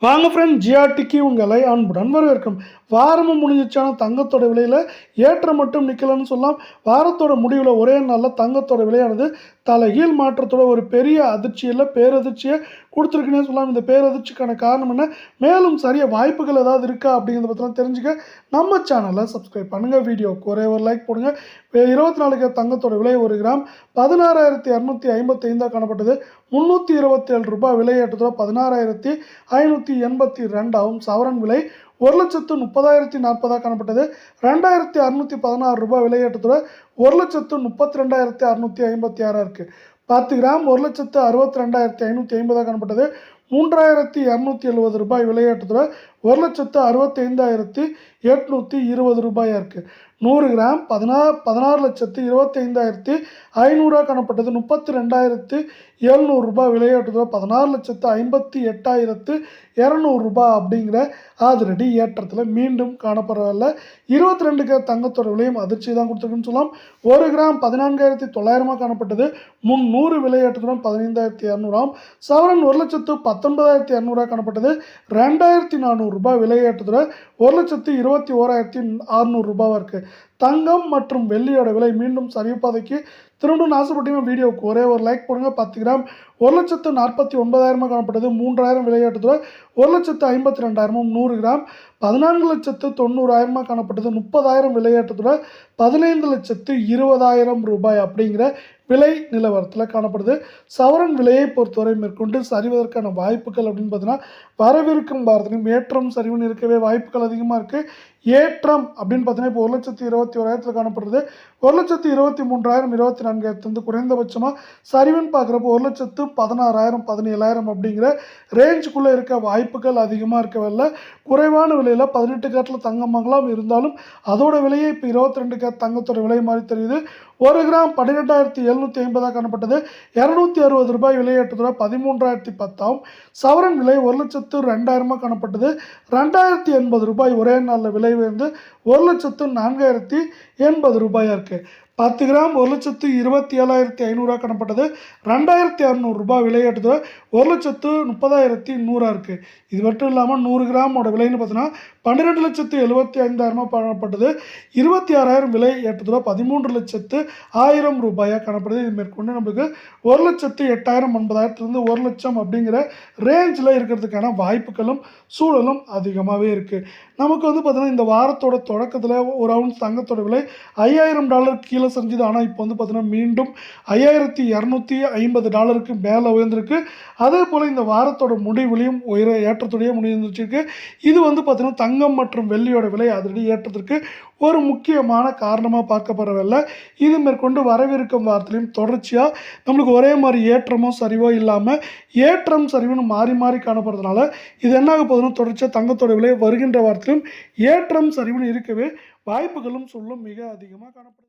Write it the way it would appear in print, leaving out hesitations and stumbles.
வாங்க ஃப்ரெண்ட், ஜிஆர்டிக்கு உங்களை அன்புடன் வரவேற்கும். வாரமும் முடிஞ்சிச்சான தங்கத்தோட விலையில் ஏற்றம் மட்டும் நிற்கலன்னு சொல்லலாம். வாரத்தோட முடிவில் ஒரே நாளில் தங்கத்தோட விலையானது தலைகீழ் மாற்றத்தோட ஒரு பெரிய அதிர்ச்சியில் பேரதிர்ச்சியை கொடுத்துருக்குன்னே சொல்லலாம். இந்த பேரதிர்ச்சிக்கான காரணம் என்ன, மேலும் சரிய வாய்ப்புகள் ஏதாவது இருக்கா அப்படிங்கிறத பற்றிலாம் தெரிஞ்சுக்க நம்ம சேனலை சப்ஸ்கிரைப் பண்ணுங்கள். வீடியோவுக்கு ஒரே ஒரு லைக் போடுங்க. 24 தங்கத்தோட விலை 1 கிராம் 16,255 காணப்பட்டது. 327 ரூபாய் விலையேற்றத்தோட 16,582 சவரன் விலை 1,30,040 காணப்பட்டது. 2,616 ரூபாய் விலையேற்றத்தோட 1,32,656 இருக்கு. 10 கிராம் 1,62,550 காணப்பட்டது. 3,270 ரூபாய் விலையேற்றத்தோட 1,65,820 ரூபாயா இருக்கு. 100 கிராம் 16,25,500 காணப்பட்டது. 32,700 ரூபாய் விலையேற்றத்தோட 16,58,200 ரூபாய் அப்படிங்கிற அதிரடி ஏற்றத்தில் மீண்டும் காணப்படவில்லை. 22 தங்கத்தோட விலையும் அதிர்ச்சி தான் கொடுத்துருக்குன்னு சொல்லலாம். 1 கிராம் 14,900 காணப்பட்டது. 300 விலையேற்றத்துடன் 15,200 சவரன் 1,19,200 காணப்பட்டது. 2,400 ரூபாய் விலையேற்றத்தோட 1,21,600 ரூபாய் இருக்கு. தங்கம் மற்றும் வெள்ளியோட விலை மீண்டும் சரிவு பாதைக்கு திரும்பணும்னு ஆசைப்பட்டீங்கன்னா வீடியோவுக்கு ஒரே ஒரு லைக் போடுங்க. 10 கிராம் 1,49,000 காணப்பட்டது. 3,000 விலையேற்றத்தோட 1,52,000. 100 கிராம் 14,90,000 காணப்பட்டது. 30,000 விலையேற்றத்தோட 15,20,000 ரூபாய் அப்படிங்கிற விலை நிலவரத்தில் காணப்படுது. சவரன் விலையை பொறுத்தவரை மேற்கொண்டு சரிவதற்கான வாய்ப்புகள் அப்படின்னு பார்த்தீங்கன்னா வரவிருக்கும் வாரத்திலும் ஏற்றம் சரிவுன்னு இருக்கவே வாய்ப்புகள் அதிகமாக இருக்குது. ஏற்றம் அப்படின்னு பார்த்தீங்கன்னா இப்போ 1,21,000 காணப்படுறது. 1,23,000 24,000 குறைந்தபட்சமாக சரிவுன்னு பார்க்குறப்போ 1,16,000 17,000 அப்படிங்கிற ரேஞ்சுக்குள்ளே இருக்க வாய்ப்புகள் அதிகமாக இருக்கவில்லை. குறைவான விலையில் 18 கேரட்டில் தங்கம் வாங்கலாம். இருந்தாலும் அதோட விலையை இப்போ 22 கேரட் தங்கத்தோட விலை மாதிரி தெரியுது. 1 கிராம் 12,750 காணப்பட்டது. 260 ரூபாய் விலையேற்றத்தோட 13,010 சவரன் விலை 1,02,000 காணப்பட்டது. 2,080 ரூபாய் ஒரே நாளில் விலை உயர்ந்து 1,04,080 ரூபாயா இருக்கு. 10 கிராம் 1,27,500 காணப்பட்டது. 2,600 ரூபாய் விலையேற்றத்தோட 1,30,100 இருக்கு. இது மட்டும் இல்லாமல் 100 கிராமோட விலைன்னு பார்த்தீங்கன்னா 12,75,000 காணப்பட்டது. 26,000 விலை ஏற்றத்தோட 13,00,000 ரூபாயாக காணப்படுது. இது மேற்கொண்டு நம்மளுக்கு 1,08,000 80,000 1 லட்சம் அப்படிங்கிற ரேஞ்சில் இருக்கிறதுக்கான வாய்ப்புகளும் சூழலும் அதிகமாகவே இருக்குது. நமக்கு வந்து பார்த்தீங்கன்னா இந்த வாரத்தோட தொடக்கத்தில் ஒரு அவுன்ஸ் தங்கத்தோட விலை $5,000 கீழே செஞ்சது. ஆனால் இப்போ வந்து பார்த்தீங்கன்னா மீண்டும் $5,250 மேலே உயர்ந்திருக்கு. அதே போல் இந்த வாரத்தோட முடிவுலையும் ஏற்றத்துடைய முடிஞ்சிருக்கு. இது வந்து பார்த்தீங்கன்னா தங்கம் மற்றும் வெள்ளியோட விலை அதிரடி ஏற்றத்திற்கு ஒரு முக்கியமான காரணமாக பார்க்கப்படவில்லை. இது மேற்கொண்டு வரவிருக்கும் வாரத்திலையும் தொடர்ச்சியாக நம்மளுக்கு ஒரே மாதிரி ஏற்றமோ சரிவோ இல்லாமல் ஏற்றம் சரிவுன்னு மாறி மாறி காணப்படுறதுனால இது என்ன ஆக போகுதுன்னு தொடர்ச்சியாக தங்கத்தோட விலை வருகின்ற வாரத்திலும் ஏற்றம் சரிவுன்னு இருக்கவே வாய்ப்புகளும் சொல்லும் மிக அதிகமாக காணப்படுது.